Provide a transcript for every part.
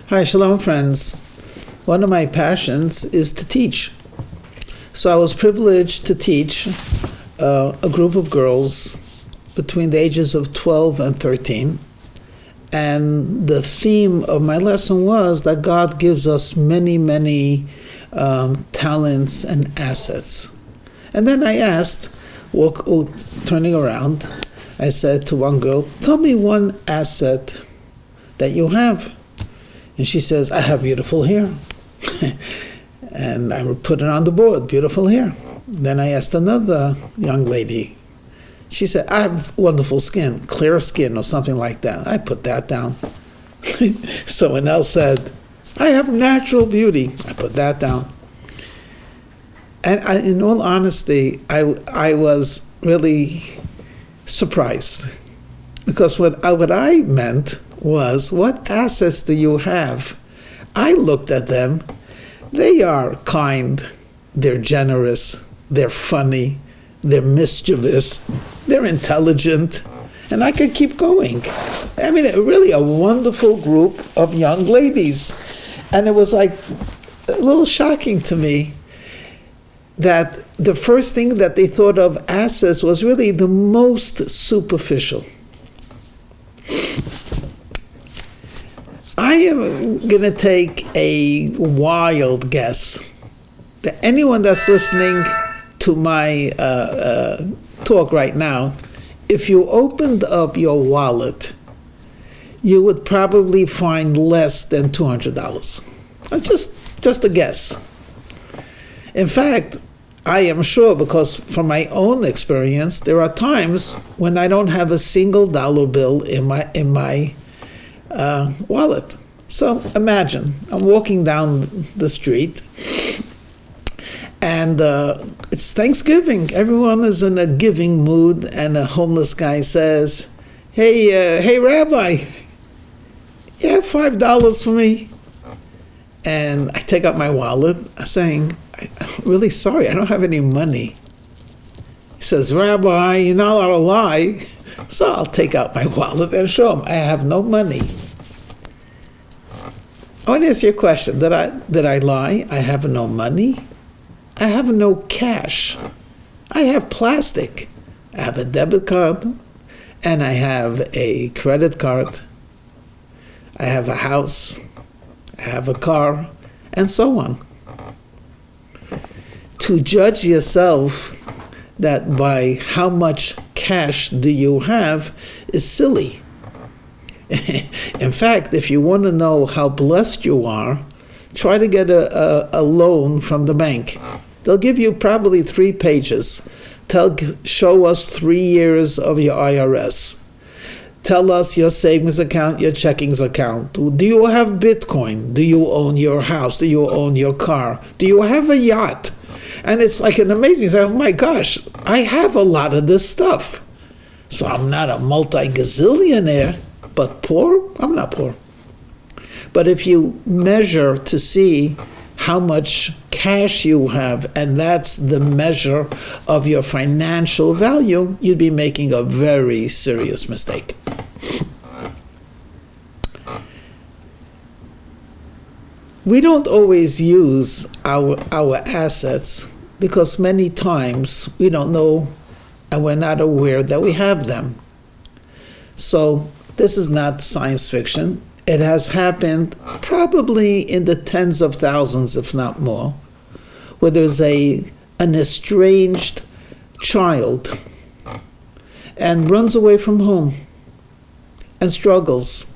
Hi, shalom friends. One of my passions is to teach. So I was privileged to teach a group of girls between the ages of 12 and 13. And the theme of my lesson was that God gives us many talents and assets. And then I asked, turning around, I said to one girl, tell me one asset that you have. And she says, I have beautiful hair. And I would put it on the board, beautiful hair. Then I asked another young lady. She said, I have wonderful skin, clear skin or something like that. I put that down. Someone else said, I have natural beauty. I put that down. And in all honesty, I was really surprised. Because what I meant was, what assets do you have? I looked at them. They are kind, they're generous, they're funny, they're mischievous, they're intelligent, and I could keep going. I mean, really a wonderful group of young ladies. And it was like a little shocking to me that the first thing that they thought of assets was really the most superficial. I am going to take a wild guess that anyone that's listening to my talk right now, if you opened up your wallet, you would probably find less than $200. Just a guess. In fact, I am sure, because from my own experience, there are times when I don't have a single dollar bill in my wallet. So imagine, I'm walking down the street, and it's Thanksgiving. Everyone is in a giving mood, and a homeless guy says, hey, Rabbi, you have $5 for me? And I take out my wallet, saying, I'm really sorry, I don't have any money. He says, Rabbi, you're not allowed to lie. So I'll take out my wallet and show him I have no money. I want to ask you a question. Did I lie? I have no money. I have no cash. I have plastic. I have a debit card, and I have a credit card. I have a house. I have a car, and so on. To judge yourself that by how much cash do you have is silly. In fact, if you want to know how blessed you are, try to get a loan from the bank. They'll give you probably 3 pages. Show us 3 years of your IRS. Tell us your savings account, your checkings account. Do you have Bitcoin? Do you own your house? Do you own your car? Do you have a yacht? And it's like an amazing, oh my gosh, I have a lot of this stuff. So I'm not a multi-gazillionaire, but poor? I'm not poor. But if you measure to see how much cash you have, and that's the measure of your financial value, you'd be making a very serious mistake. We don't always use our assets because many times we don't know and we're not aware that we have them. So this is not science fiction. It has happened probably in the tens of thousands, if not more, where there's an estranged child and runs away from home and struggles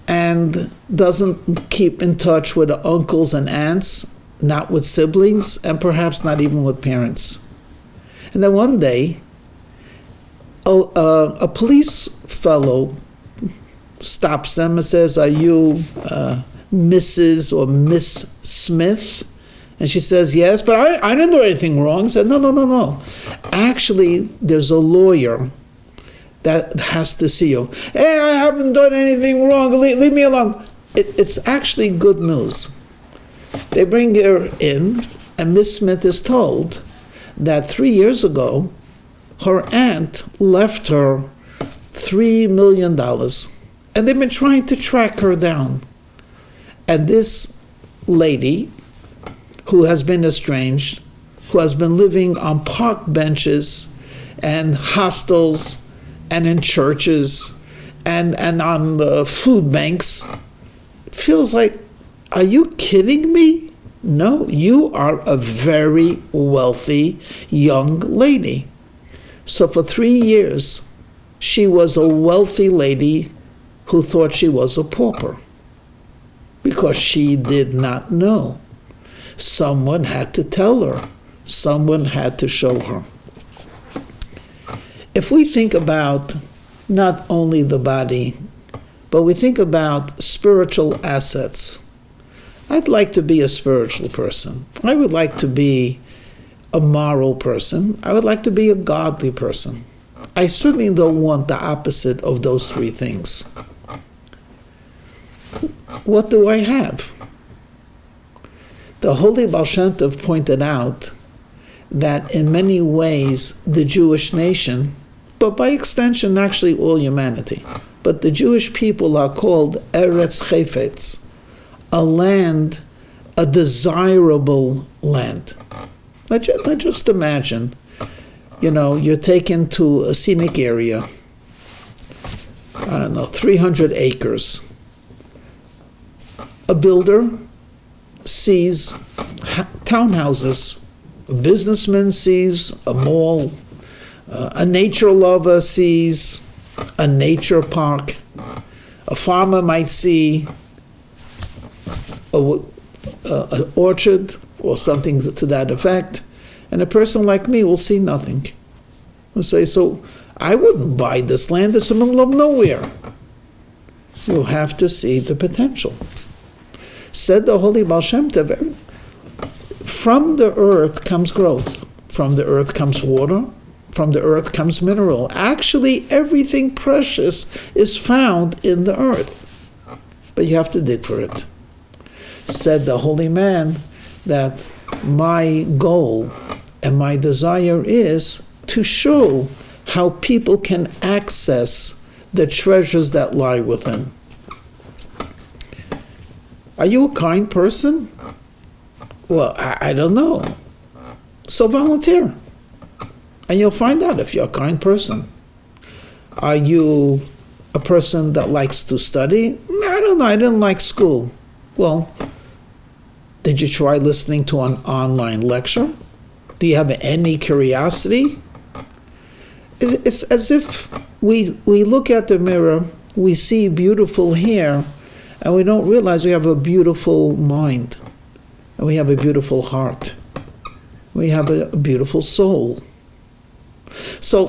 and doesn't keep in touch with uncles and aunts, not with siblings, and perhaps not even with parents. And then one day, a police fellow stops them and says, are you Mrs. or Miss Smith? And she says, yes, but I didn't do anything wrong. I said, no. Actually, there's a lawyer that has to see you. Hey, I haven't done anything wrong. Leave me alone. It's actually good news. They bring her in, and Miss Smith is told that 3 years ago, her aunt left her $3 million. And they've been trying to track her down. And this lady, who has been estranged, who has been living on park benches and hostels and in churches and on the food banks, feels like, are you kidding me? No, you are a very wealthy young lady. So for 3 years, she was a wealthy lady who thought she was a pauper because she did not know. Someone had to tell her. Someone had to show her. If we think about not only the body, but we think about spiritual assets, I'd like to be a spiritual person. I would like to be a moral person. I would like to be a godly person. I certainly don't want the opposite of those three things. What do I have? The Holy Baal Shem Tov pointed out that in many ways the Jewish nation, but by extension actually all humanity, but the Jewish people are called Eretz Chefetz, a land, a desirable land. Let's just imagine, you're taken to a scenic area, 300 acres. A builder sees townhouses. A businessman sees a mall. A nature lover sees a nature park. A farmer might see an orchard or something to that effect. And a person like me will see nothing. Will say, so I wouldn't buy this land. It's in the middle of nowhere. You have to see the potential. Said the Holy Baal Shem Tov, from the earth comes growth. From the earth comes water. From the earth comes mineral. Actually, everything precious is found in the earth. But you have to dig for it. Said the holy man that my goal and my desire is to show how people can access the treasures that lie within. Are you a kind person? Well, I don't know. So volunteer. And you'll find out if you're a kind person. Are you a person that likes to study? I don't know. I didn't like school. Well, did you try listening to an online lecture? Do you have any curiosity? It's as if we look at the mirror, we see beautiful hair, and we don't realize we have a beautiful mind, and we have a beautiful heart. We have a beautiful soul. So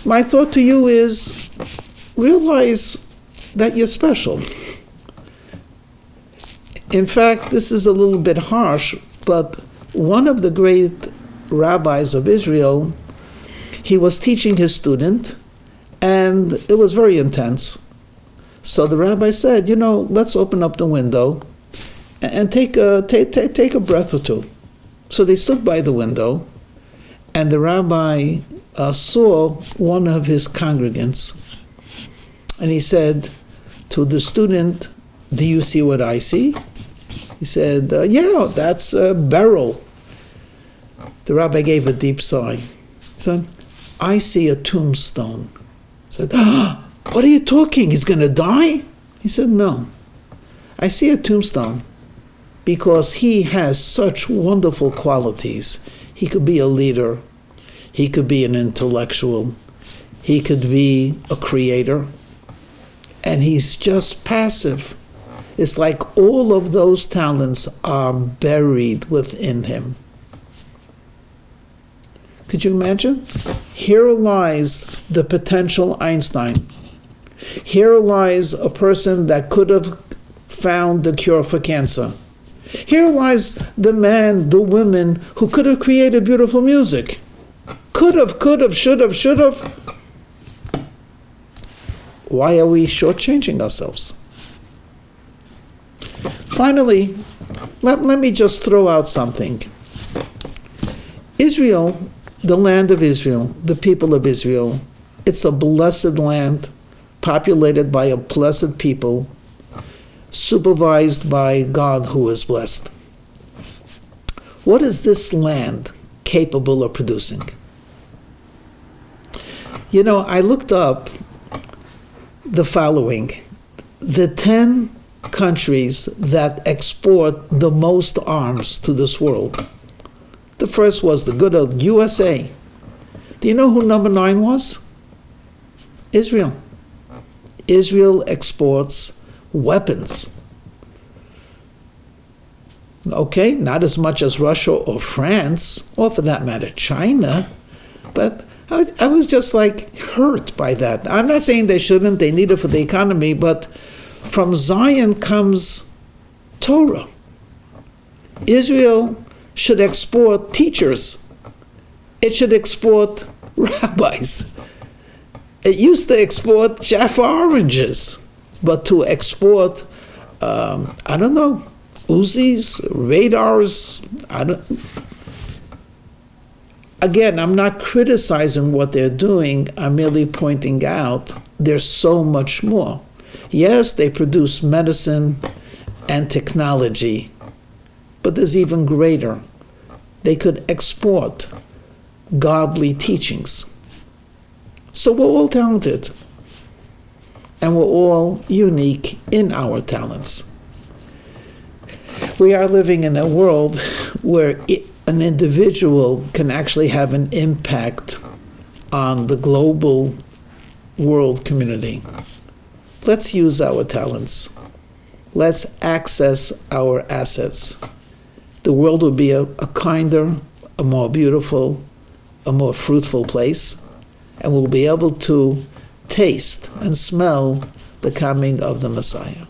my thought to you is, realize that you're special. In fact, this is a little bit harsh, but one of the great rabbis of Israel, he was teaching his student, and it was very intense. So the rabbi said, let's open up the window and take a breath or two. So they stood by the window, and the rabbi saw one of his congregants, and he said to the student, do you see what I see? He said, yeah, that's a barrel. The rabbi gave a deep sigh. He said, I see a tombstone. He said, what are you talking? He's going to die? He said, no. I see a tombstone because he has such wonderful qualities. He could be a leader. He could be an intellectual. He could be a creator. And he's just passive. It's like all of those talents are buried within him. Could you imagine? Here lies the potential Einstein. Here lies a person that could have found the cure for cancer. Here lies the man, the women who could have created beautiful music. Could have, should have. Why are we shortchanging ourselves? Finally, let me just throw out something. Israel, the land of Israel, the people of Israel, it's a blessed land, populated by a blessed people. supervised by God who is blessed. What is this land capable of producing? I looked up the following. The 10 countries that export the most arms to this world. The first was the good old USA. Do you know who number 9 was? Israel. Israel exports weapons. Okay, not as much as Russia or France, or for that matter, China, but I was just hurt by that. I'm not saying they shouldn't, they need it for the economy, but from Zion comes Torah. Israel should export teachers. It should export rabbis. It used to export Jaffa oranges, but to export, Uzis, radars, Again, I'm not criticizing what they're doing. I'm merely pointing out there's so much more. Yes, they produce medicine and technology, but there's even greater. They could export godly teachings. So we're all talented, and we're all unique in our talents. We are living in a world where an individual can actually have an impact on the global world community. Let's use our talents. Let's access our assets. The world will be a kinder, a more beautiful, a more fruitful place, and we'll be able to taste and smell the coming of the Messiah.